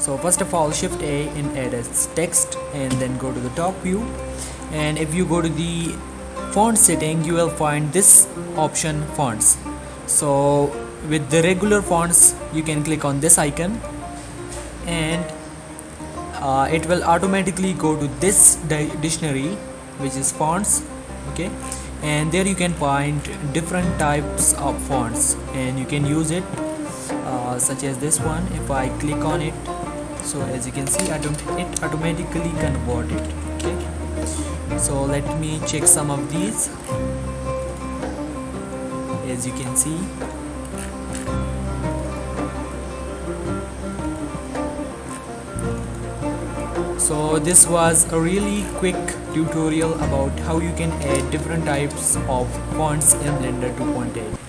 So first of all, shift A and add as text, and then go to the top view, and if you go to the font setting, you will find this option, fonts. So with the regular fonts, you can click on this icon, and it will automatically go to this dictionary, which is fonts. Okay, and there you can find different types of fonts, and you can use it, such as this one. If I click on it, so as you can see, it automatically convert it. Okay, so let me check some of these. As you can see, so this was a really quick tutorial about how you can add different types of fonts in Blender 2.8.